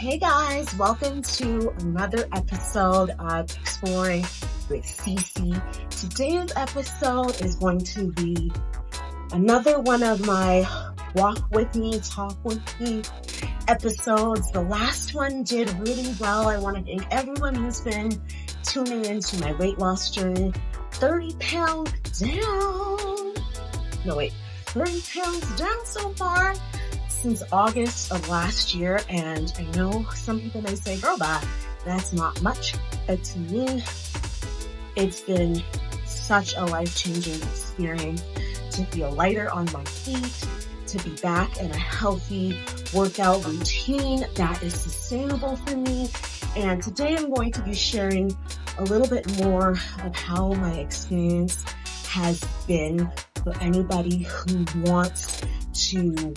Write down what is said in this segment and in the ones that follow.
Hey guys, welcome to another episode of Exploring with Cece. Today's episode is going to be another one of my walk with me, talk with me episodes. The last one did really well. I want to thank everyone who's been tuning into my weight loss journey. 30 pounds down. 30 pounds down so far since August of last year. And I know some people may say, girl, that's not much. But to me, it's been such a life-changing experience to feel lighter on my feet, to be back in a healthy workout routine that is sustainable for me. And today I'm going to be sharing a little bit more of how my experience has been for anybody who wants to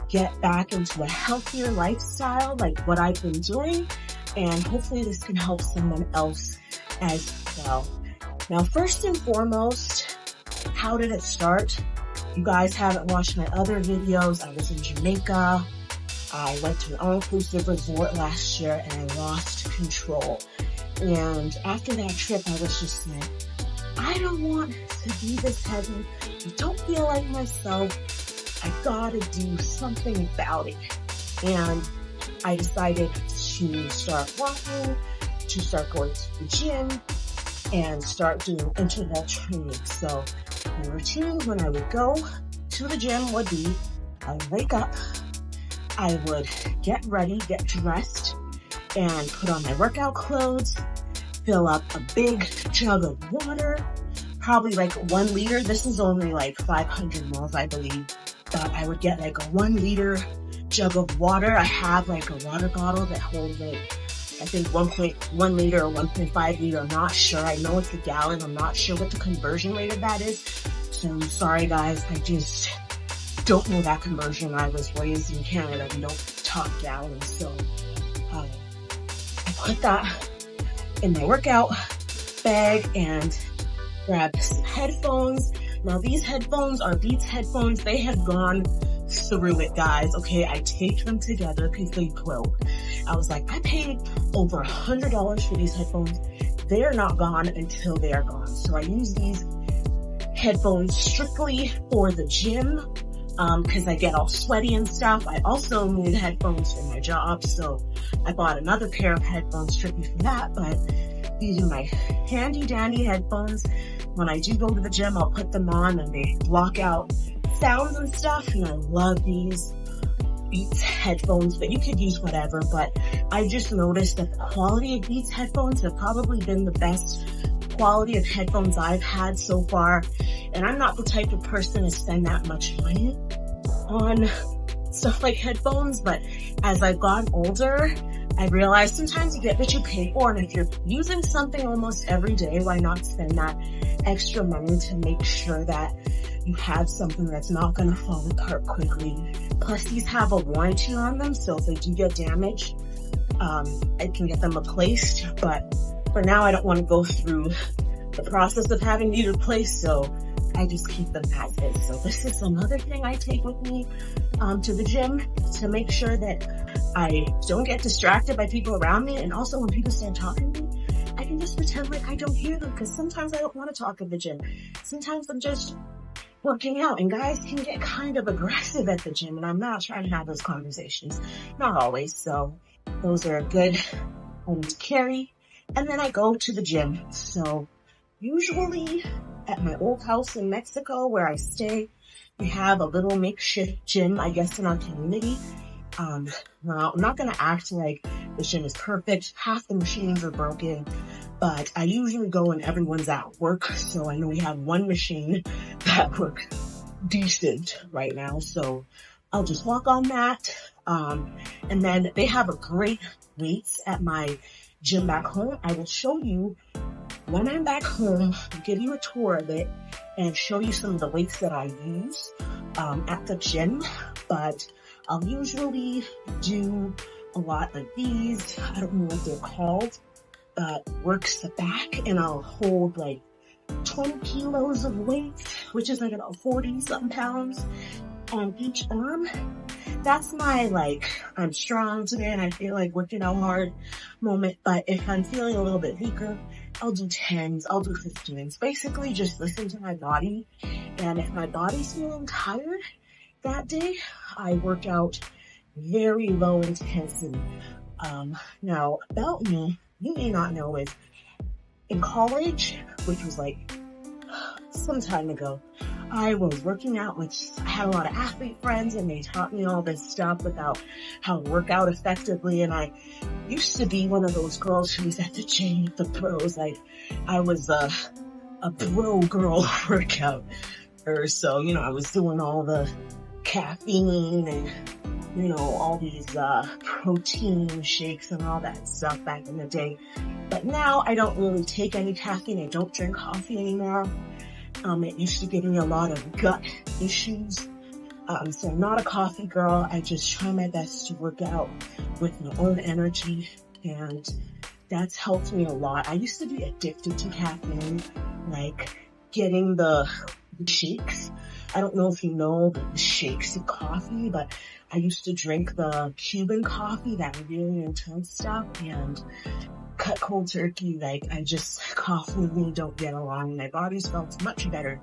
get back into a healthier lifestyle like what I've been doing. And hopefully this can help someone else as well. Now, first and foremost, how did it start? You guys haven't watched my other videos. I was in Jamaica. I went to an all-inclusive resort last year and I lost control. And after that trip, I was just like, I don't want to be this heavy. I don't feel like myself. I gotta do something about it. And I decided to start walking, to start going to the gym, and start doing interval training. So my routine when I would go to the gym would be, I would wake up, I would get ready, get dressed, and put on my workout clothes, fill up a big jug of water, probably like 1 liter. This is only like 500 mils, I believe. But I would get like a 1 liter jug of water. I have like a water bottle that holds like, I think 1.1 liter or 1.5 liter. I'm not sure. I know it's a gallon. I'm not sure what the conversion rate of that is. So I'm sorry guys. I just don't know that conversion. I was raised in Canada. We don't talk gallons. So I put that in my workout bag and grabbed some headphones. Now these headphones are Beats headphones. They have gone through it, guys. Okay, I taped them together because they broke. I was like, I paid over $100 for these headphones. They're not gone until they are gone. So I use these headphones strictly for the gym because I get all sweaty and stuff. I also need headphones for my job, so I bought another pair of headphones strictly for that. But these are my handy dandy headphones. When I do go to the gym, I'll put them on and they block out sounds and stuff. And I love these Beats headphones, but you could use whatever. But I just noticed that the quality of Beats headphones have probably been the best quality of headphones I've had so far. And I'm not the type of person to spend that much money on stuff like headphones. But as I've gotten older, I realized sometimes you get what you pay for, and if you're using something almost every day, why not spend that extra money to make sure that you have something that's not going to fall apart quickly. Plus, these have a warranty on them, so if they do get damaged, I can get them replaced. But for now, I don't want to go through the process of having these replaced, so I just keep them as is. So this is another thing I take with me to the gym to make sure that I don't get distracted by people around me. And also when people start talking to me, I can just pretend like I don't hear them, because sometimes I don't want to talk at the gym. Sometimes I'm just working out, and guys can get kind of aggressive at the gym, and I'm not trying to have those conversations. Not always. So those are a good one to carry. And then I go to the gym. So usually at my old house in Mexico where I stay, we have a little makeshift gym, I guess, in our community. Now, I'm not going to act like the gym is perfect. Half the machines are broken, but I usually go when everyone's at work. So I know we have one machine that works decent right now. So I'll just walk on that. And then they have a great weights at my gym back home. I will show you when I'm back home, I'll give you a tour of it and show you some of the weights that I use at the gym. But I'll usually do a lot of these. I don't know what they're called, but works the back, and I'll hold like 20 kilos of weight, which is like about 40 something pounds on each arm. that's my, like, I'm strong today and I feel like working out hard moment. But if I'm feeling a little bit weaker, I'll do 10s, I'll do 15s. Basically just listen to my body. And if my body's feeling tired that day, I work out very low intensity. Now about me, you may not know, is in college, which was like some time ago, I was working out, which I had a lot of athlete friends and they taught me all this stuff about how to work out effectively. And I used to be one of those girls who was at the gym with the pros. Like I was a bro girl workout. Or so, I was doing all the caffeine and, all these protein shakes and all that stuff back in the day. But now I don't really take any caffeine. I don't drink coffee anymore. It used to give me a lot of gut issues. So I'm not a coffee girl. I just try my best to work out with my own energy, and that's helped me a lot. I used to be addicted to caffeine, like getting the shakes. I don't know if you know the shakes of coffee, but I used to drink the Cuban coffee, that really intense stuff, and cut cold turkey. Like coffee and me don't get along. My body's felt much better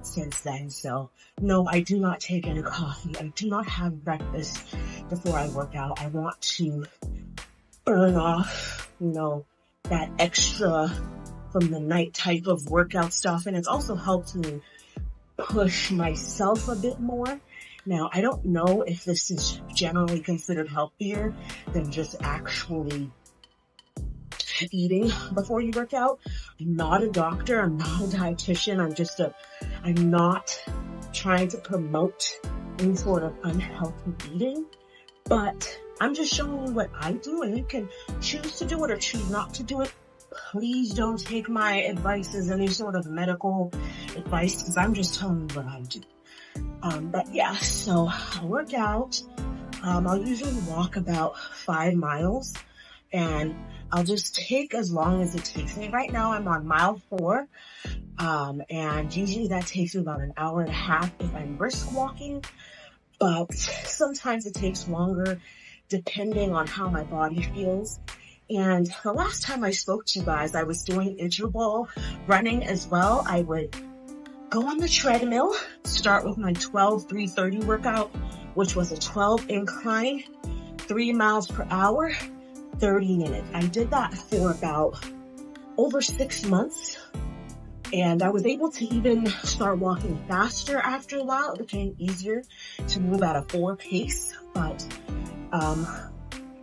since then. So no, I do not take any coffee. I do not have breakfast before I work out. I want to burn off, that extra from the night type of workout stuff. And it's also helped me push myself a bit more. Now, I don't know if this is generally considered healthier than just actually eating before you work out. I'm not a doctor. I'm not a dietitian. I'm not trying to promote any sort of unhealthy eating, but I'm just showing you what I do, and you can choose to do it or choose not to do it. Please don't take my advice as any sort of medical advice, because I'm just telling you what I do. But yeah, so I work out. I'll usually walk about 5 miles, and I'll just take as long as it takes me. Right now I'm on mile 4, and usually that takes me about an hour and a half if I'm brisk walking, but sometimes it takes longer depending on how my body feels. And the last time I spoke to you guys, I was doing interval running as well. I would go on the treadmill, start with my 12-3-30 workout, which was a 12 incline, 3 miles per hour, 30 minutes. I did that for about over 6 months, and I was able to even start walking faster after a while. It became easier to move at a 4 pace, but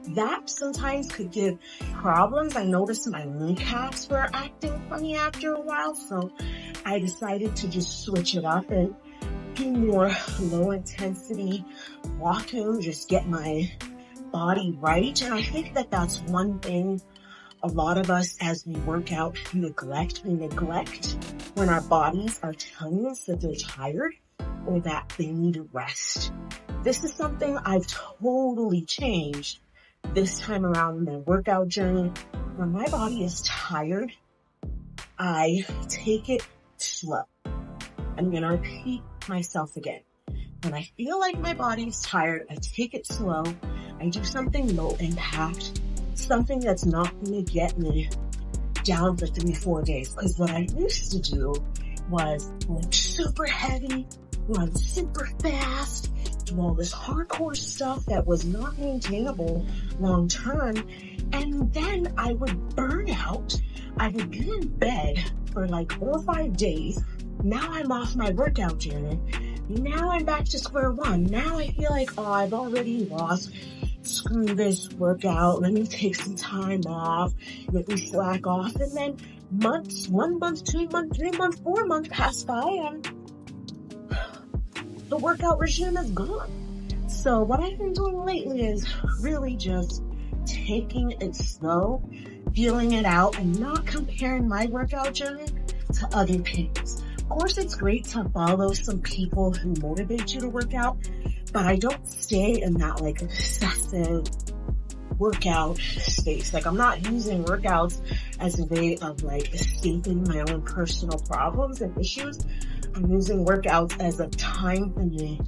that sometimes could give problems. I noticed my kneecaps were acting funny after a while, so I decided to just switch it up and do more low intensity walking, just get my body right. And I think that that's one thing a lot of us as we work out neglect. We neglect when our bodies are telling us that they're tired or that they need rest. This is something I've totally changed this time around in my workout journey. When my body is tired, I take it slow. I'm going to repeat myself again. When I feel like my body's tired, I take it slow. I do something low impact, something that's not going to get me down for 3-4 days. Because what I used to do was lift super heavy, run super fast, do all this hardcore stuff that was not maintainable long term. And then I would burn out. I would be in bed for like 4 or 5 days. Now I'm off my workout journey. Now I'm back to square one. Now I feel like, I've already lost. Screw this workout. Let me take some time off. Let me slack off. And then months, 1 month, 2 months, 3 months, 4 months pass by, and the workout regime is gone. So what I've been doing lately is really just taking it slow, feeling it out, and not comparing my workout journey to other people's. Of course, it's great to follow some people who motivate you to work out, but I don't stay in that like obsessive workout space. Like, I'm not using workouts as a way of like escaping my own personal problems and issues. I'm using workouts as a time for me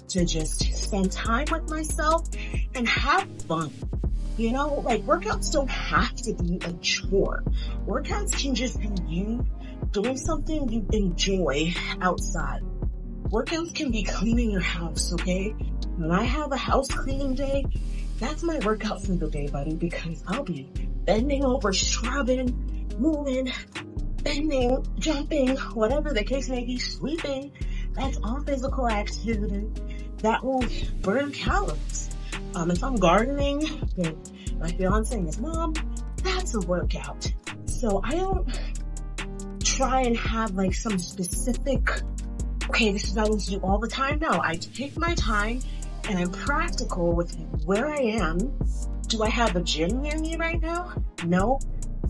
to just spend time with myself and have fun. You know, like workouts don't have to be a chore. Workouts can just be you doing something you enjoy outside. Workouts can be cleaning your house, okay? When I have a house cleaning day, that's my workout for the day, buddy, because I'll be bending over, scrubbing, moving, bending, jumping, whatever the case may be, sleeping. That's all physical activity that will burn calories. If I'm gardening, then my fiance and his mom, that's a workout. So I don't try and have like some specific, okay, this is what I need to do all the time. No, I take my time and I'm practical with where I am. Do I have a gym near me right now? No.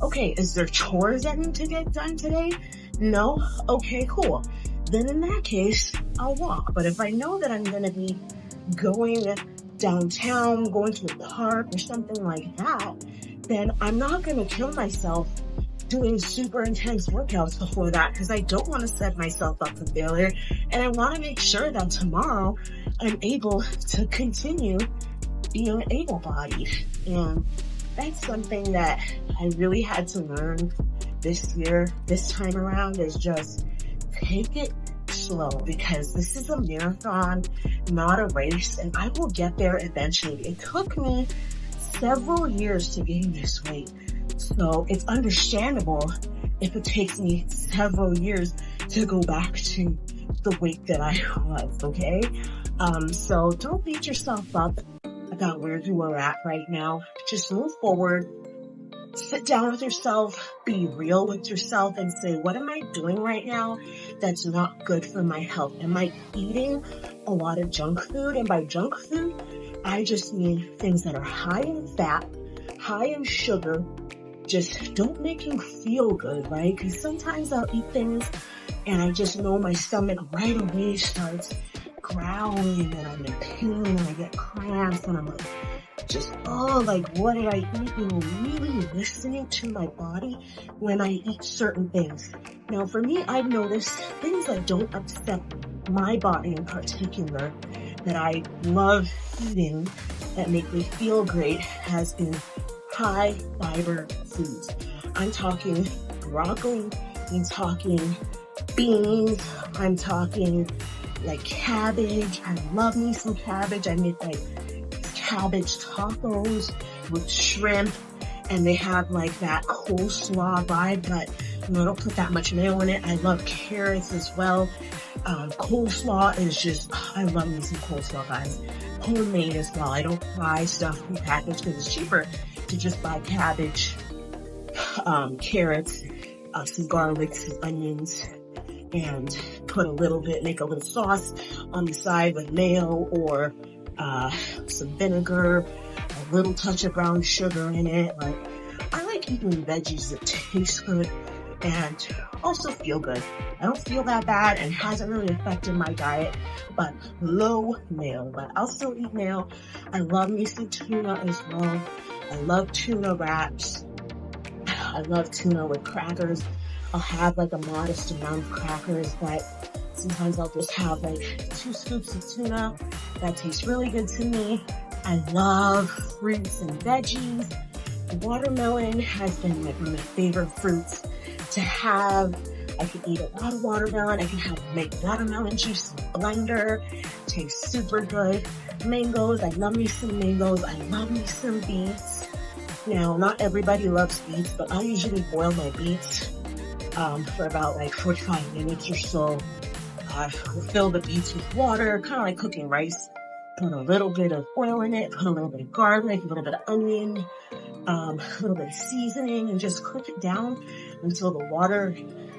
Okay, is there chores that need to get done today? No. Okay, cool. Then in that case, I'll walk. But if I know that I'm going to be going downtown, going to the park or something like that, then I'm not going to kill myself doing super intense workouts before that, because I don't want to set myself up for failure. And I want to make sure that tomorrow I'm able to continue being able-bodied. And that's something that I really had to learn this year, this time around, is just take it slow, because this is a marathon, not a race, and I will get there eventually. It took me several years to gain this weight, so it's understandable if it takes me several years to go back to the weight that I was, okay? So don't beat yourself up about where you are at right now. Just move forward. Sit down with yourself, be real with yourself, and say, what am I doing right now that's not good for my health? Am I eating a lot of junk food? And by junk food, I just mean things that are high in fat, high in sugar, just don't make you feel good, right? Because sometimes I'll eat things and I just know my stomach right away starts growling and I'm in pain and I get cramps and I'm like, just, oh, like, what did I eat? You know, really listening to my body when I eat certain things. Now, for me, I've noticed things that don't upset my body in particular, that I love eating, that make me feel great, has been high fiber foods. I'm talking broccoli, I'm talking beans, I'm talking like cabbage. I love me some cabbage. I make like cabbage tacos with shrimp, and they have like that coleslaw vibe, but you know, I don't put that much mayo in it. I love carrots as well. Coleslaw is just, I love me some coleslaw, guys. Homemade as well. I don't buy stuff prepackaged because it's cheaper to just buy cabbage, carrots, some garlic, some onions, and put a little bit, make a little sauce on the side with mayo or some vinegar, a little touch of brown sugar in it. Like, I like eating veggies that taste good and also feel good. I don't feel that bad and hasn't really affected my diet, but low mayo. But I'll still eat mayo. I love me some tuna as well. I love tuna wraps. I love tuna with crackers. I'll have like a modest amount of crackers, but sometimes I'll just have like 2 scoops of tuna. That tastes really good to me. I love fruits and veggies. Watermelon has been like one of my favorite fruits to have. I can eat a lot of watermelon. I can make watermelon juice in a blender. Tastes super good. Mangoes, I love me some mangoes. I love me some beets. Now, not everybody loves beets, but I usually boil my beets for about like 45 minutes or so. We'll fill the beets with water, kind of like cooking rice. Put a little bit of oil in it, put a little bit of garlic, a little bit of onion, a little bit of seasoning, and just cook it down until the water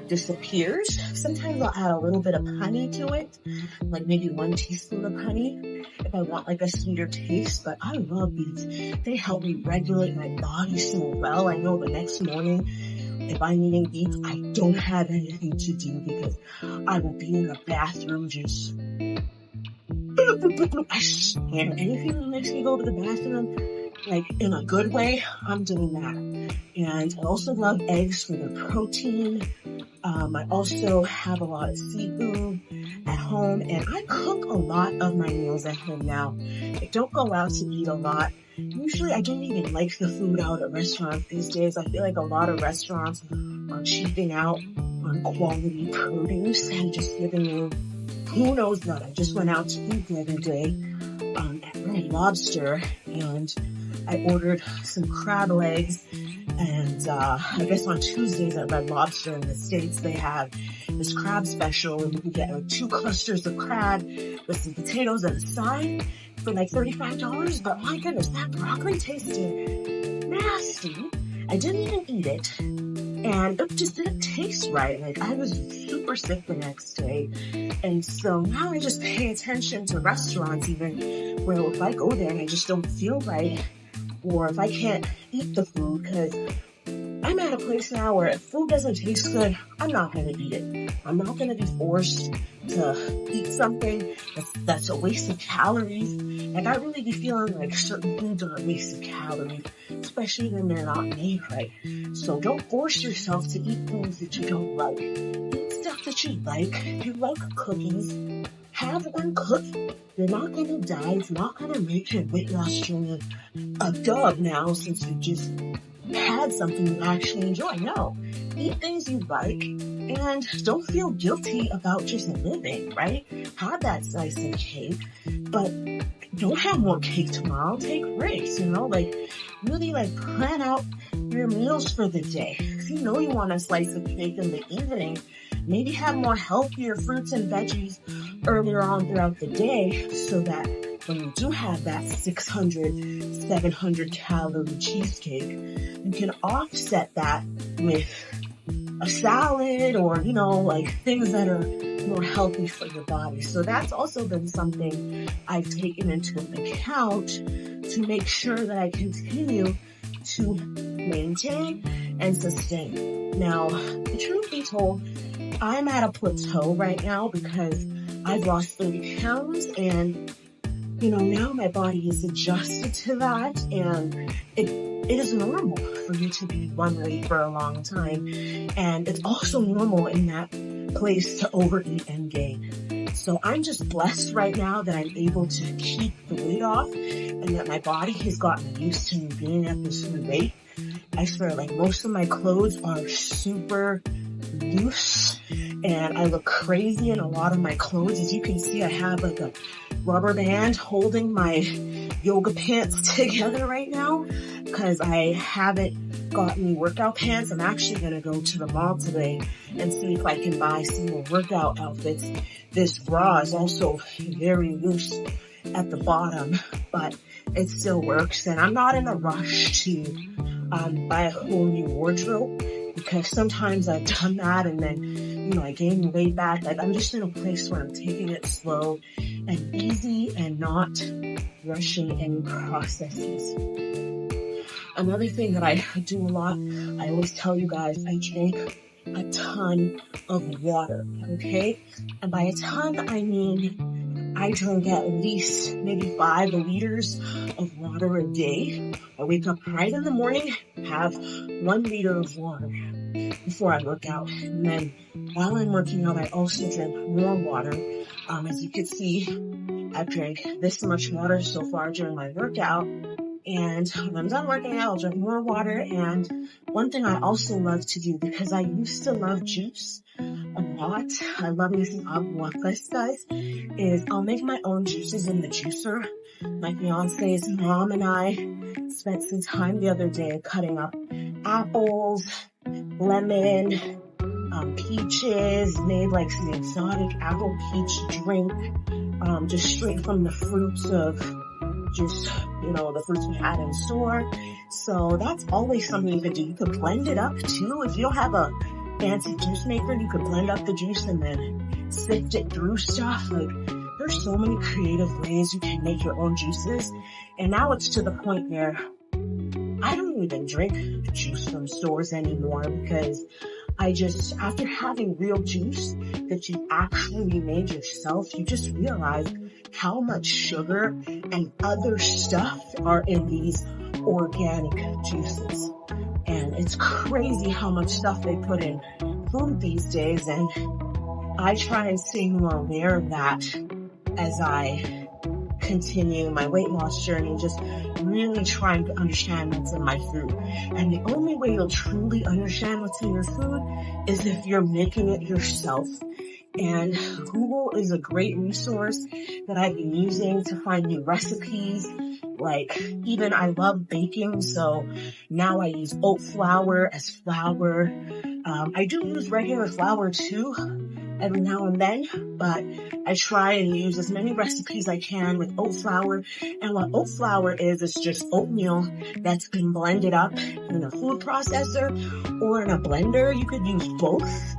disappears. Sometimes I'll add a little bit of honey to it, like maybe 1 teaspoon of honey if I want like a sweeter taste. But I love beets. They help me regulate my body so well. I know the next morning, if I'm eating beets, I don't have anything to do because I will be in the bathroom just I swear, anything that makes me go to the bathroom, like in a good way, I'm doing that. And I also love eggs for the protein. I also have a lot of seafood at home, and I cook a lot of my meals at home now. I don't go out to eat a lot. Usually I don't even like the food out at restaurants these days. I feel like a lot of restaurants are cheaping out on quality produce and just giving you who knows what. I just went out to eat the other day at Red Lobster, and I ordered some crab legs. And I guess on Tuesdays at Red Lobster in the States, they have this crab special, and you can get like 2 clusters of crab with some potatoes and a side for like $35. But my goodness, that broccoli tasted nasty. I didn't even eat it, and it just didn't taste right. Like, I was super sick the next day. And so now I just pay attention to restaurants, even where if I go there and I just don't feel right, or if I can't eat the food, because I'm at a place now where if food doesn't taste good, I'm not going to eat it. I'm not going to be forced to eat something that's a waste of calories. Like, I really be feeling like certain foods are a waste of calories, especially when they're not made right. So don't force yourself to eat foods that you don't like. Eat stuff that you like. You like cookies. Have one cookie. You're not going to die. It's not going to make your weight loss journey a dub now, since you just had something you actually enjoy. No, eat things you like, and don't feel guilty about just living, right? Have that slice of cake, but don't have more cake tomorrow. Take breaks, like really plan out your meals for the day. If you know you want a slice of cake in the evening, maybe have more healthier fruits and veggies earlier on throughout the day, so that when you do have that 600, 700 calorie cheesecake, you can offset that with a salad or, things that are more healthy for your body. So that's also been something I've taken into account to make sure that I continue to maintain and sustain. Now, the truth be told, I'm at a plateau right now because I've lost 30 pounds, and now my body is adjusted to that, and it is normal for you to be one weight for a long time. And it's also normal in that place to overeat and gain. So I'm just blessed right now that I'm able to keep the weight off, and that my body has gotten used to me being at this new weight. I swear, most of my clothes are super loose, and I look crazy in a lot of my clothes. As you can see, I have a rubber band holding my yoga pants together right now because I haven't gotten any workout pants. I'm actually going to go to the mall today and see if I can buy some more workout outfits. This bra is also very loose at the bottom, but it still works, and I'm not in a rush to buy a whole new wardrobe, because sometimes I've done that and then, I gain the weight back. I'm just in a place where I'm taking it slow and easy and not rushing any processes. Another thing that I do a lot, I always tell you guys, I drink a ton of water, okay? And by a ton, I mean I drink at least maybe 5 liters of water a day. I wake up right in the morning, have 1 liter of water before I work out. And then while I'm working out, I also drink more water. As you can see, I've drank this much water so far during my workout. And when I'm done working out, I'll drink more water. And one thing I also love to do, because I used to love juice a lot, I love using agua frescas, is I'll make my own juices in the juicer. My fiance's mom and I spent some time the other day cutting up apples, lemon, peaches, made some exotic apple peach drink, just straight from the fruits of the fruits we had in store. So that's always something you could do. You could blend it up too. If you don't have a fancy juice maker, you could blend up the juice and then sift it through stuff. There's so many creative ways you can make your own juices. And now it's to the point where I don't even drink juice from stores anymore, because after having real juice that you actually made yourself, you just realize how much sugar and other stuff are in these organic juices. And it's crazy how much stuff they put in food these days. And I try and stay more aware of that as I continue my weight loss journey, just really trying to understand what's in my food. And the only way you'll truly understand what's in your food is if you're making it yourself. And Google is a great resource that I've been using to find new recipes. Like, even I love baking, so now I use oat flour as flour. I do use regular flour too, every now and then, but I try and use as many recipes I can with oat flour. And what oat flour is, it's just oatmeal that's been blended up in a food processor or in a blender. You could use both,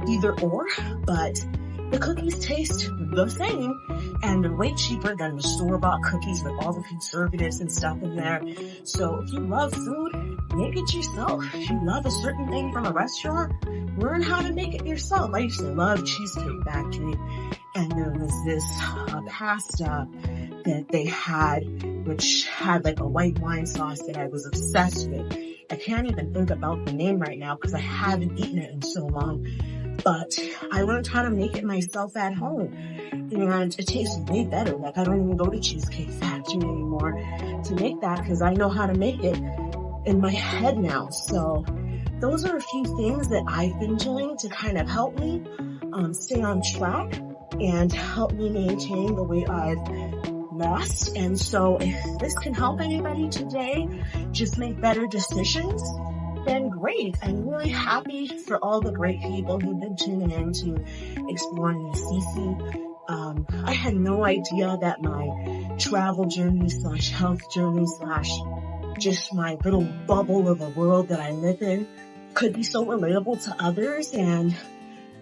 either or, but the cookies taste the same and they're way cheaper than the store-bought cookies with all the preservatives and stuff in there. So if you love food, make it yourself. If you love a certain thing from a restaurant, learn how to make it yourself. I used to love Cheesecake Factory, and there was this pasta that they had, which had like a white wine sauce that I was obsessed with. I can't even think about the name right now because I haven't eaten it in so long. But I learned how to make it myself at home, and it tastes way better. Like, I don't even go to Cheesecake Factory anymore to make that because I know how to make it in my head now. So those are a few things that I've been doing to kind of help me stay on track and help me maintain the weight I've lost. And so if this can help anybody today just make better decisions, then great. I'm really happy for all the great people who've been tuning in to Exploring with Cece. I had no idea that my travel journey / health journey / just my little bubble of a world that I live in could be so relatable to others. And,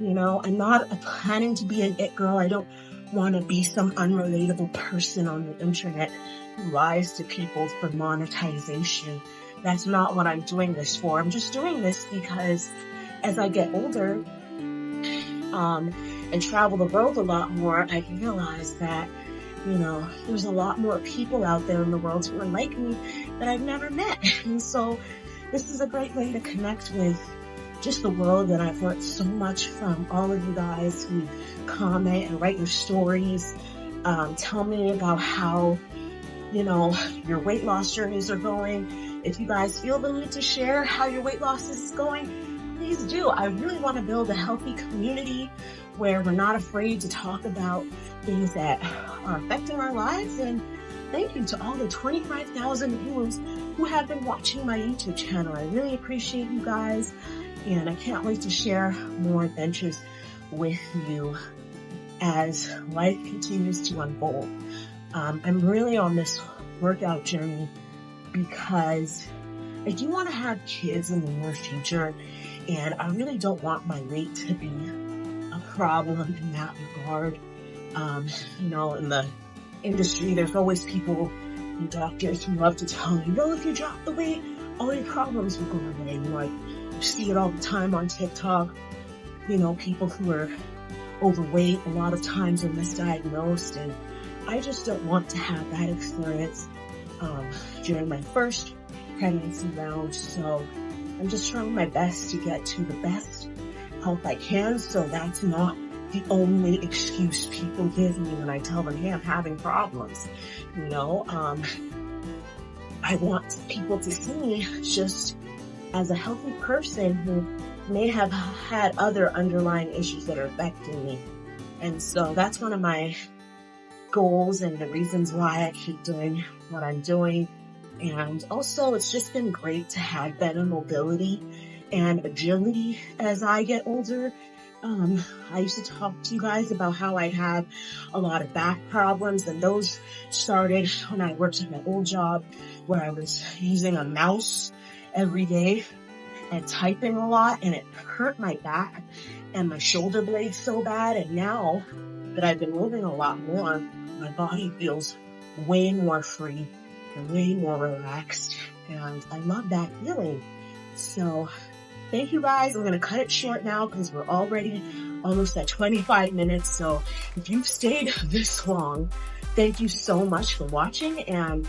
you know, I'm not planning to be an it girl. I don't want to be some unrelatable person on the internet who lies to people for monetization. That's not what I'm doing this for. I'm just doing this because as I get older, and travel the world a lot more, I realize that, you know, there's a lot more people out there in the world who are like me that I've never met. And so this is a great way to connect with just the world, and I've learned so much from all of you guys who comment and write your stories. Tell me about how, you know, your weight loss journeys are going. If you guys feel the need to share how your weight loss is going, please do. I really want to build a healthy community where we're not afraid to talk about things that are affecting our lives. And thank you to all the 25,000 viewers who have been watching my YouTube channel. I really appreciate you guys, and I can't wait to share more adventures with you as life continues to unfold. I'm really on this workout journey because I do want to have kids in the near future, and I really don't want my weight to be a problem in that regard. You know, in the industry, there's always people and doctors who love to tell you, well, if you drop the weight, all your problems will go away. You know, like, you see it all the time on TikTok. You know, people who are overweight a lot of times are misdiagnosed, and I just don't want to have that experience during my first pregnancy round. So I'm just trying my best to get to the best health I can, so that's not the only excuse people give me when I tell them, hey, I'm having problems. You know, I want people to see me just as a healthy person who may have had other underlying issues that are affecting me. And so that's one of my goals and the reasons why I keep doing what I'm doing. And also, it's just been great to have better mobility and agility as I get older. I used to talk to you guys about how I had a lot of back problems, and those started when I worked at my old job where I was using a mouse every day and typing a lot, and it hurt my back and my shoulder blades so bad. And now that I've been moving a lot more, my body feels way more free and way more relaxed, and I love that feeling. So thank you guys. I'm going to cut it short now because we're already almost at 25 minutes. So if you've stayed this long, thank you so much for watching, and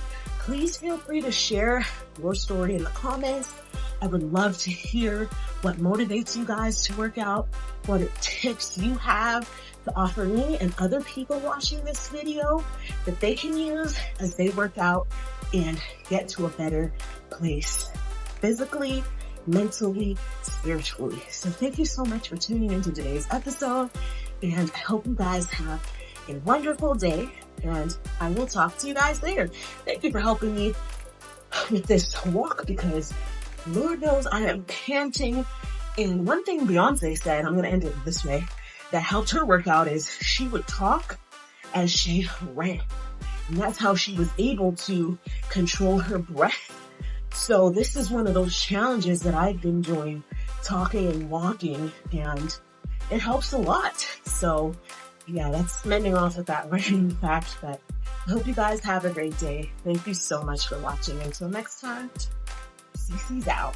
please feel free to share your story in the comments. I would love to hear what motivates you guys to work out, what tips you have to offer me and other people watching this video that they can use as they work out and get to a better place physically, mentally, spiritually. So thank you so much for tuning into today's episode, and I hope you guys have a wonderful day, and I will talk to you guys later. Thank you for helping me with this walk, because Lord knows I am panting. And one thing Beyonce said, I'm going to end it this way, that helped her workout is she would talk as she ran. And that's how she was able to control her breath. So this is one of those challenges that I've been doing, talking and walking, and it helps a lot. So yeah, that's ending off with that random fact, but I hope you guys have a great day. Thank you so much for watching. Until next time, CC's out.